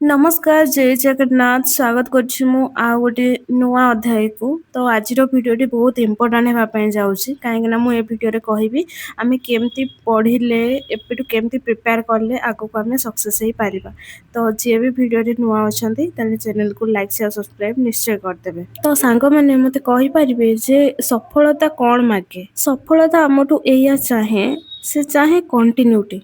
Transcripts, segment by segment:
नमस्कार जय जगन्नाथ स्वागत करछि मु आ गोटे नुआ अध्याय को तो आज भिडियोटी बहुत इंपोर्टाट होगापाई जाऊँगी कहीं मु ए भिडियो कहबी आमे केमती पढ़िले एपटू केमती प्रिपेयर कले आगो को आमे सक्सेस हो पारिबा। तो जी भी भिडियो नुआ अच्छा चैनल को लाइक शेयर सब्सक्राइब निश्चय करदेवे। तो सांग मैंने मते कहि परिबे जे सफलता कौन मागे। सफलता आमठू एया चाहे से चाहे कंटिन्यूटी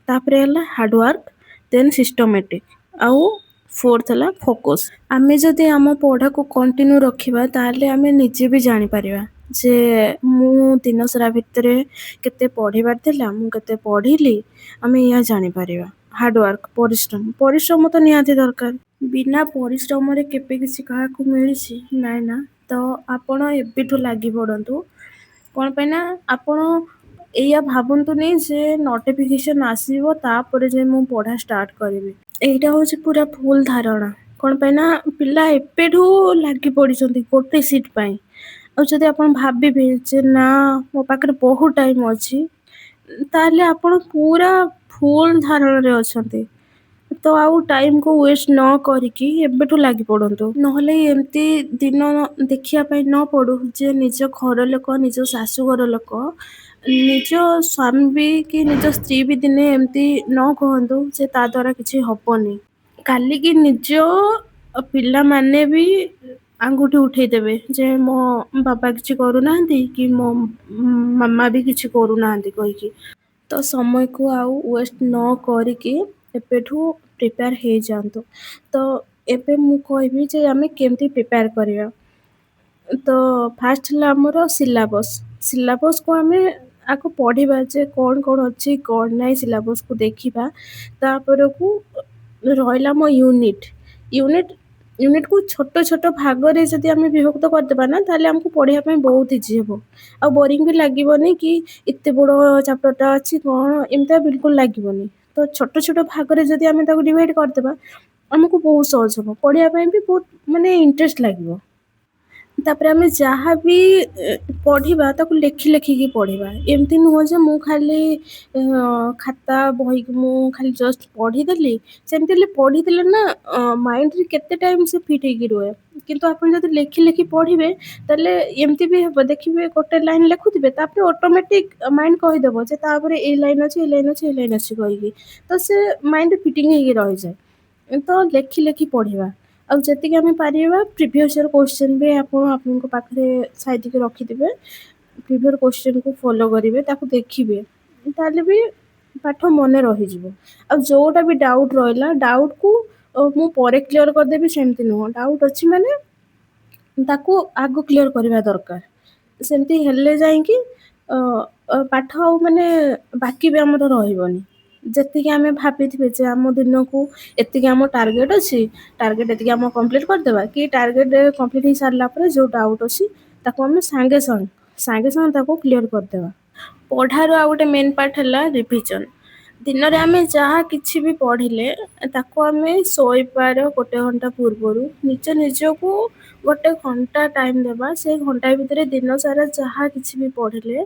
तापरे हला हार्डवर्क देन सिस्टमेटिक आउ फोर्थ है फोकस। आमे जदि आम पढ़ा को कंटिन्यू रखिबा ताले आमे निजे भी जानि परिबा जे मु दिन सारा भितर केते पढ़िबार थिला मु केते पढ़िली आमे या जानि परिबा। हार्डवर्क परिश्रम परिश्रम तो निहाती दरकार बिना परिश्रम रे केबे किसी कहा को मिलिछि नाइ ना। तो आपण एबिठू लागि पड़ंतु कौन पे ना आपण एया भाबंतुनी जे नोटिफिकेशन आसीबो तापर जे मु पढ़ा स्टार्ट करिवि एटा होछि पूरा भूल धारणा। कौन पे ना पिला एपेठू लागि पड़िसंती गोटे सीट पाई और जदि आपण भाबिबे जे ना मो पाखरे बहुत टाइम अछि ताले आपण पूरा भूल धारणा रे अछंती। तो आउ टाइम को वेस्ट न करिकी एबेठू लागि पड़ंतु नहले एमती दिन देखिया पाई न पड़ू जे निज घर लोक निज सासू घर लोक निज स्वामी भी कि निज स्त्री भी दिने एमती न कहंतु जे ता द्वारा किछि हबनी काली की निज पिला माने भी आंगुठी उठेई देबे जे मो बाबा किछि करू नाहंती कि मो मामा भी किछि करू नाहंती कहिकी। तो समय को आउ वेस्ट न करिकी एपेठू प्रिपेयर हे जांतु। तो एबे मु कहबी जे आमे केमती प्रिपेयर करिया। तो फास्ट हला हमर सिलेबस सिलेबस को आमे आको पढ़िबा जे कोन कोन अछि कोन नै सिलेबस को देखिबा तापर को रहिला मो यूनिट यूनिट यूनिट को छोट छोट भाग रे जदि आमे विभक्त कर देबा ना ताले हमको पढ़िया पई बहुत इजी हेबो आ बोरिंग भी लागिबोनी कि इत्ते बड़ो चैप्टरटा अछि कोन एमता बिल्कुल लागिबोनी। तो छोट छोट भाग रे जदि आमे ताको डिवाइड कर देबा हमको बहुत सहज हेबो पढ़िया पई भी बहुत माने इंटरेस्ट लागिबो। तापर आमे जहाँ भी पढ़िबा ताको लेखि लेखिकी पढ़िबा एमती नुह जे मु खाली खाता बही मु खाली जस्ट पढ़ी देली सेमती ले पढ़ी देले ना माइंड रे केते टाइम से फिट हेकी रुहे किंतु आपण जदि लेखि लेखि पढ़िबे ताले एमती भी हेबो देखिबे गोटे लाइन लेखुथिबे तापर ऑटोमेटिक माइंड कहि देबो जे तापरे ए लाइन अछि ए लाइन अछि ए लाइन अछि कहिकी तो से माइंड फिटिंग हेकी रहि जाय। तो लेखि लेखि पढ़िबा अब जति आमे पारिबा प्रीवियस ईयर क्वेश्चन भी आपन को पाखरे साइड के रखि दिबे प्रीवियस क्वेश्चन को फॉलो करिवे ताको देखिबे ताले भी पाठ मने रहि जिवो। अब जोटा भी डाउट रहला डाउट को मु परे क्लियर कर देबी सेमती नुह डाउट अछि माने ताको आगो क्लियर करिवा दरकार सेमती हेले जाई कि पाठ माने बाकी भी हमर रहिबोनी जति कि आमे भाबिथिबे जे हम दिन को एति कि हम टारगेट अछि टारगेट एति कि हम कंप्लीट कर देबा कि टारगेट कंप्लीट ही सारला पर जो डाउट अछि ताको हम सांगे संग ताको क्लियर कर देबा। पढ़ार आ गोटे मेन पार्ट हला रिविजन दिन रे आमे जहाँ किछि भी पढ़िले ताको आमे सोइपार गोटे घंटा पूर्वरु निज को गोटे घंटा टाइम देबा से घंटा भितर दिन सारा जहाँ किछि भी पढ़िले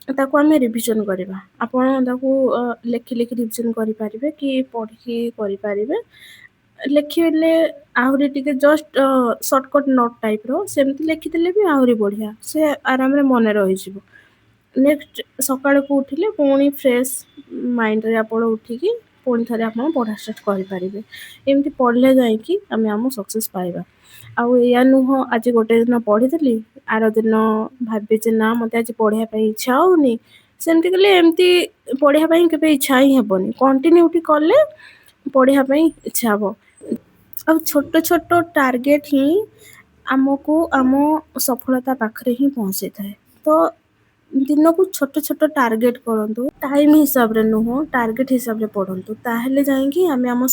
ताको आमे रिविजन करिबा आपण ताको लेखि लेखि रिविजन करि परिबे कि पढ़ी करि परिबे लेखिले आहुरी टिके जस्ट शॉर्टकट नोट टाइप रो सेमती लेखिदेले भी आहुरी बढ़िया से आराम रे मने रहि जिवो। नेक्स्ट सकाळ को उठिले पुणी फ्रेश माइंड रे आपण उठिकी पुणी थरे आपण पढ़ा स्टार्ट करि परिबे एमती पढ़ले जाई कि आमे हम सक्सेस पाइबा। आउ या नुह आज गोटे दिन पढ़ी देली आरो दिन भाबे जे ना मते आज पढ़िया पई इच्छा होनी सेमती कले एमती पढ़िया पई केबे इच्छा ही हेबोनी कंटिन्यूटी कले पढ़िया पई इच्छा हबो। अब छोट छोट टारगेट ही आमको आम सफलता पाखरे ही पहुंचे थाए। तो दिन को छोट छोट टारगेट करंतु टाइम हिसाब रे नुह टारगेट हिसाब रे पढ़ंतु ताहेले जाई कि आमे आम